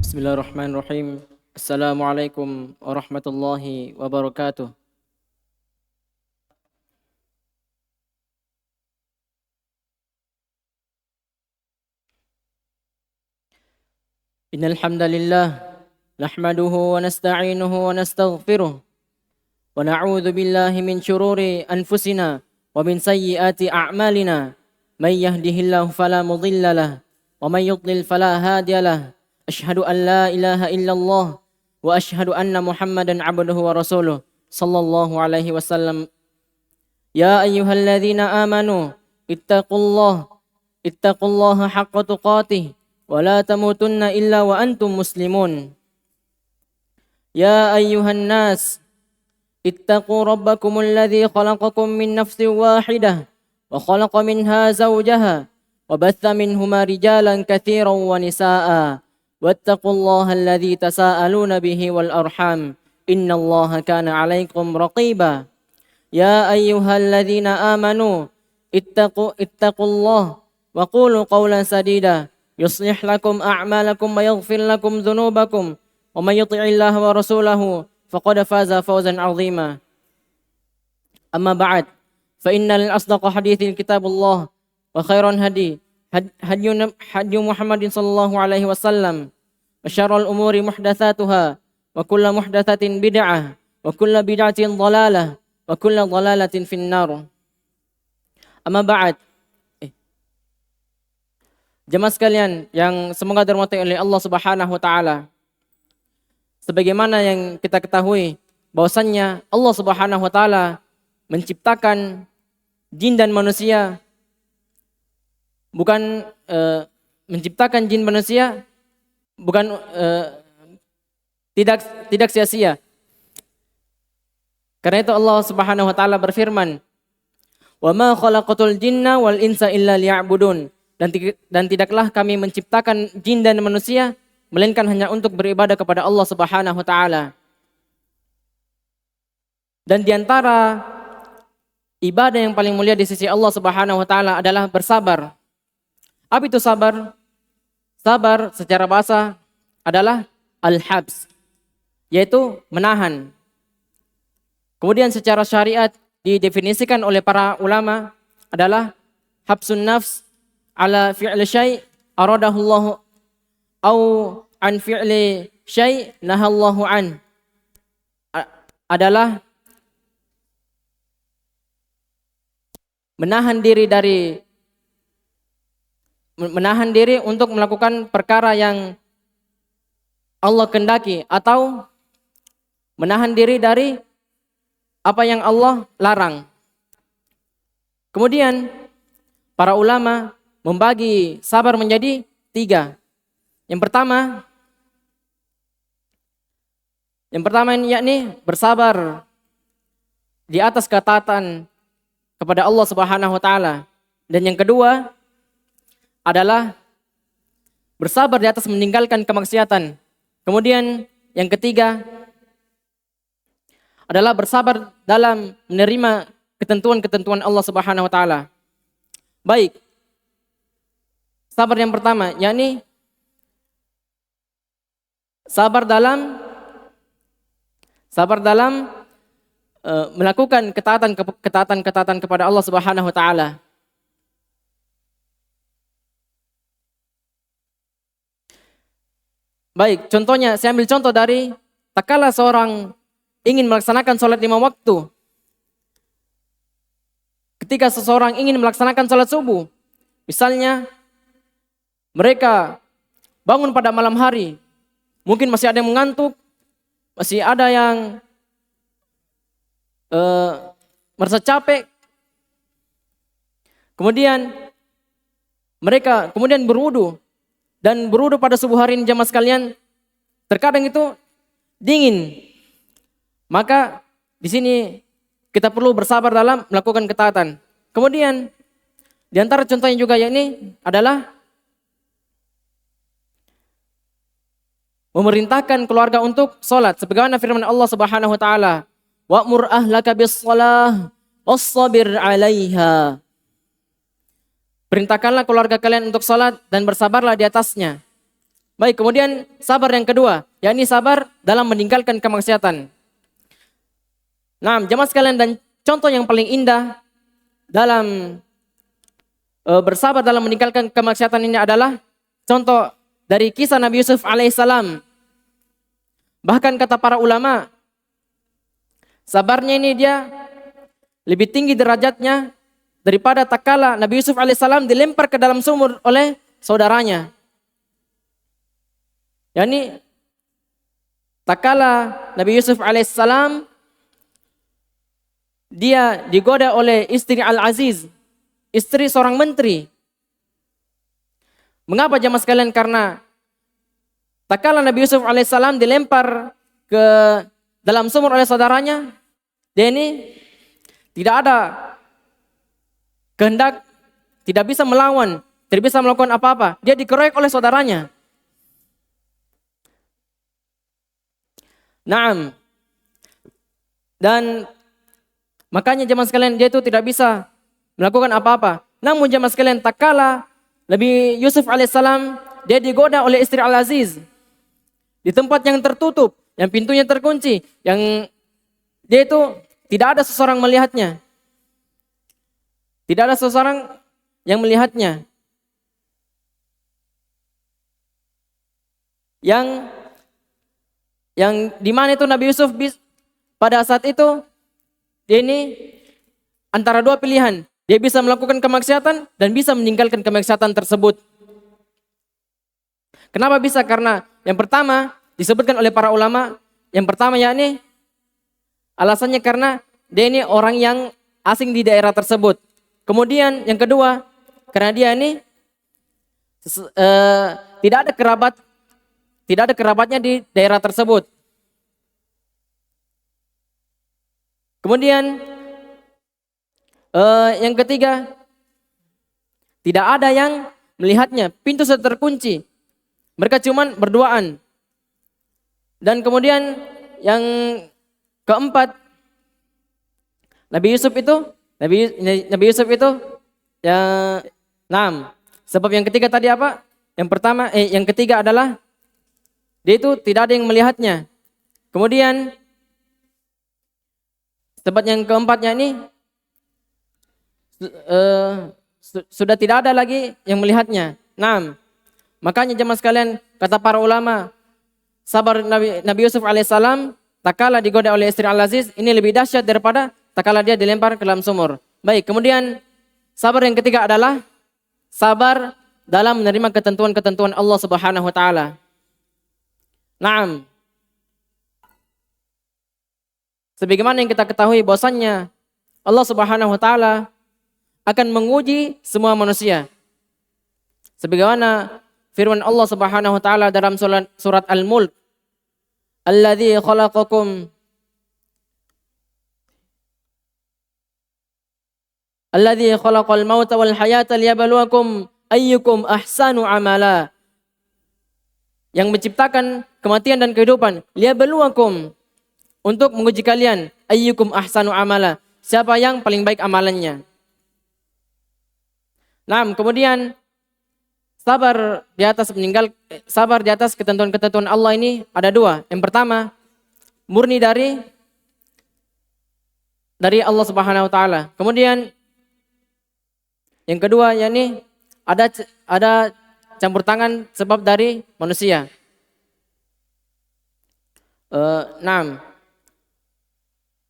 Bismillahirrahmanirrahim. Assalamualaikum warahmatullahi wabarakatuh. Innal hamdalillah nahmaduhu wa nasta'inuhu wa nastaghfiruh wa na'udzu billahi min shururi anfusina wa min sayyiati a'malina. May yahdihillahu fala mudilla lahu wa may yudlil fala hadiya lahu. Asyhadu an la ilaha illallah wa asyhadu anna Muhammadan 'abduhu wa rasuluh sallallahu alaihi wasallam. Ya ayyuhalladzina amanu ittaqullaha haqqa tuqatih wa la tamutunna illa wa antum muslimun. Ya ayyuhan nas ittaqu rabbakumul ladzi khalaqakum min nafsin wahidah wa khalaqa minha zawjaha wa batha minhuma rijalan katsiran wa nisaa'a wattaqullaha alladzi tasaaluna bihi wal arham innallaha kana 'alaikum raqiba. Ya ayyuhalladzina amanu ittaqullah wa qulu qawlan sadida yuslih lakum a'malakum wa yaghfir lakum dhunubakum wa may yuti'illaha wa rasulahu faqad faza fawzan 'azima. Amma ba'd, fa innal asdaqa haditsin kitabullah wa khairan hadi Muhammadin sallallahu alaihi wasallam wa syarrul umuri muhdatsatuha wa kullu muhdatsatin bid'ah wa kullu bid'atin dhalalah wa kullu dhalalatin finnar. Amma ba'd. Jemaah sekalian yang semoga dirahmati oleh Allah Subhanahu wa taala. Sebagaimana yang kita ketahui bahwasannya Allah Subhanahu wa taala menciptakan jin dan manusia bukan menciptakan jin manusia bukan tidak sia-sia. Karena itu Allah Subhanahu wa taala berfirman, "Wa ma khalaqatul jinna wal insa illa liya'budun." Dan tidaklah kami menciptakan jin dan manusia melainkan hanya untuk beribadah kepada Allah Subhanahu wa taala. Dan di antara ibadah yang paling mulia di sisi Allah Subhanahu wa taala adalah bersabar. Apa itu sabar? Sabar secara bahasa adalah al-habs, yaitu menahan. Kemudian secara syariat didefinisikan oleh para ulama adalah habsun nafs ala fi'li syai' aradahu Allah au an fi'li syai' nahallahu an. Adalah menahan diri untuk melakukan perkara yang Allah kehendaki atau menahan diri dari apa yang Allah larang. Kemudian para ulama membagi sabar menjadi 3. Yang pertama yakni bersabar di atas ketaatan kepada Allah Subhanahu wa taala. Dan yang kedua adalah bersabar di atas meninggalkan kemaksiatan. Kemudian yang ketiga adalah bersabar dalam menerima ketentuan-ketentuan Allah Subhanahu wa taala. Baik. Sabar yang pertama yakni sabar dalam melakukan ketaatan kepada Allah Subhanahu wa taala. Baik, contohnya saya ambil contoh dari tatkala seorang ingin melaksanakan sholat 5 waktu. Ketika seseorang ingin melaksanakan sholat subuh, misalnya mereka bangun pada malam hari, mungkin masih ada yang mengantuk, masih ada yang merasa capek. Kemudian mereka berwudu, dan berwudu pada subuh hari ini jamaah sekalian terkadang itu dingin. Maka di sini kita perlu bersabar dalam melakukan ketaatan. Kemudian di antara contohnya juga yakni adalah memerintahkan keluarga untuk sholat. Sebagaimana firman Allah Subhanahu wa taala, "Wa'mur ahlaka bis-shalah wassabir 'alaiha." Perintahkanlah keluarga kalian untuk sholat dan bersabarlah di atasnya. Baik, kemudian sabar yang kedua, yakni sabar dalam meninggalkan kemaksiatan. Nah, jemaah sekalian, dan contoh yang paling indah dalam bersabar dalam meninggalkan kemaksiatan ini adalah contoh dari kisah Nabi Yusuf alaihissalam. Bahkan kata para ulama, sabarnya ini dia lebih tinggi derajatnya daripada tatkala Nabi Yusuf alaihissalam dilempar ke dalam sumur oleh saudaranya. Yani tatkala Nabi Yusuf alaihissalam dia digoda oleh istri Al-Aziz, istri seorang menteri. Mengapa jemaah sekalian? Karena tatkala Nabi Yusuf alaihissalam dilempar ke dalam sumur oleh saudaranya, dia ini tidak ada kehendak, tidak bisa melawan, tidak bisa melakukan apa-apa. Dia dikeroyok oleh saudaranya. Naam. Dan makanya jemaah sekalian, dia itu tidak bisa melakukan apa-apa. Namun jemaah sekalian, tatkala Nabi Yusuf alaihissalam dia digoda oleh istri Al-Aziz di tempat yang tertutup, yang pintunya terkunci, yang dia itu tidak ada seseorang melihatnya. Tidak ada seseorang yang melihatnya. Yang di mana itu Nabi Yusuf pada saat itu dia ini antara dua pilihan. Dia bisa melakukan kemaksiatan dan bisa meninggalkan kemaksiatan tersebut. Kenapa bisa? Karena yang pertama disebutkan oleh para ulama, yang pertama yakni alasannya karena dia ini orang yang asing di daerah tersebut. Kemudian yang kedua, karena dia ini tidak ada kerabatnya di daerah tersebut. Kemudian yang ketiga, tidak ada yang melihatnya, pintu sudah terkunci. Mereka cuman berduaan. Dan kemudian yang keempat, Nabi Yusuf itu sebab yang ketiga tadi apa? Yang ketiga adalah dia itu tidak ada yang melihatnya. Kemudian sebab yang keempatnya ini sudah tidak ada lagi yang melihatnya. Makanya jemaah sekalian, kata para ulama, sabar Nabi Yusuf alaihissalam tatkala digoda oleh istri Al-Aziz ini lebih dahsyat daripada tatkala dia dilempar ke dalam sumur. Baik, kemudian sabar yang ketiga adalah sabar dalam menerima ketentuan-ketentuan Allah Subhanahu wa taala. Sebagaimana yang kita ketahui bahwasannya Allah Subhanahu wa taala akan menguji semua manusia. Sebagaimana firman Allah Subhanahu wa taala dalam surat Al-Mulk, "Alladzi khalaqakum Alladzi khalaqal mauta wal hayata liyabluwakum ayyukum ahsanu amala." Yang menciptakan kematian dan kehidupan, liyabluwakum, untuk menguji kalian, ayyukum ahsanu amala, siapa yang paling baik amalannya. Kemudian sabar di atas ketentuan-ketentuan Allah ini ada dua. Yang pertama, murni dari Allah Subhanahu wa taala. Kemudian yang kedua yakni ada campur tangan sebab dari manusia.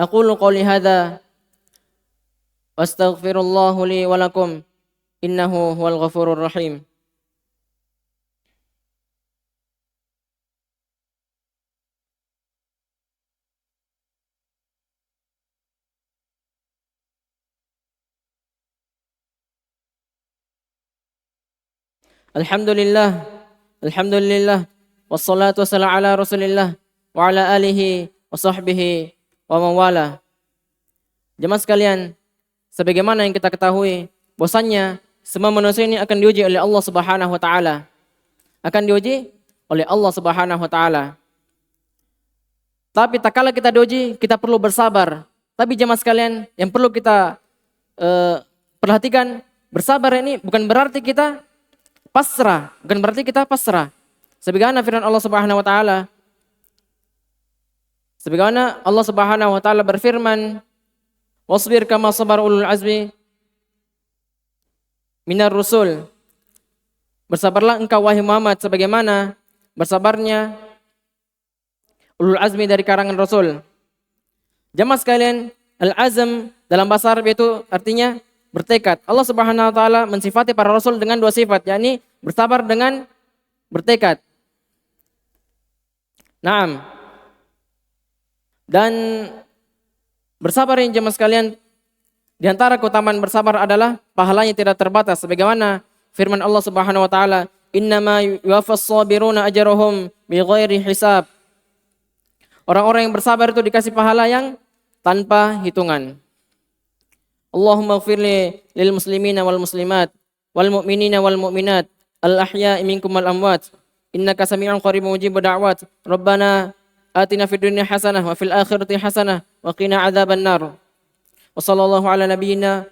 Aqulu qouli hadza wastaghfirullahu li wa lakum innahu huwal ghafurur rahim. Alhamdulillah wassalatu wassalamu ala Rasulillah wa ala alihi wa sahbihi wa mawala. Jemaah sekalian, sebagaimana yang kita ketahui bahwasannya semua manusia ini akan diuji oleh Allah Subhanahu wa taala. Tapi tak kala kita diuji, kita perlu bersabar. Tapi jemaah sekalian, yang perlu kita perhatikan, bersabar ini bukan berarti kita pasrah, Sebagaimana firman Allah Subhanahu wa taala, sebagaimana Allah Subhanahu wa taala berfirman, "Wasbir kama sabar ulul azmi minar rusul." Bersabarlah engkau wahai Muhammad sebagaimana bersabarnya ulul azmi dari karangan Rasul. Jamaah sekalian, al-azm dalam bahasa Arab itu artinya bertekad. Allah Subhanahu wa taala mensifati para rasul dengan dua sifat, yakni bersabar dengan bertekad. Naam. Dan bersabar yang jemaah sekalian, di antara keutamaan bersabar adalah pahalanya tidak terbatas. Sebagaimana firman Allah Subhanahu wa taala, "Innama yuwaffas sabiruna ajrahum bighairi hisab." Orang-orang yang bersabar itu dikasih pahala yang tanpa hitungan. Allahumma ighfirli lil muslimina wal muslimat wal mu'minina wal mu'minat al ahya'i minkum wal amwat innaka sami'un qaribun mujibud da'wat. Rabbana atina fid dunya hasanah wa fil akhirati hasanah wa qina adzaban nar. Wa sallallahu ala nabiyyina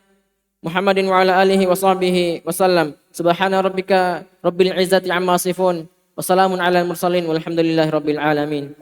Muhammadin wa ala alihi wa sahbihi wa sallam. Subhana rabbika rabbil izzati amma yasifun wa salamun alal mursalin walhamdulillahi rabbil alamin.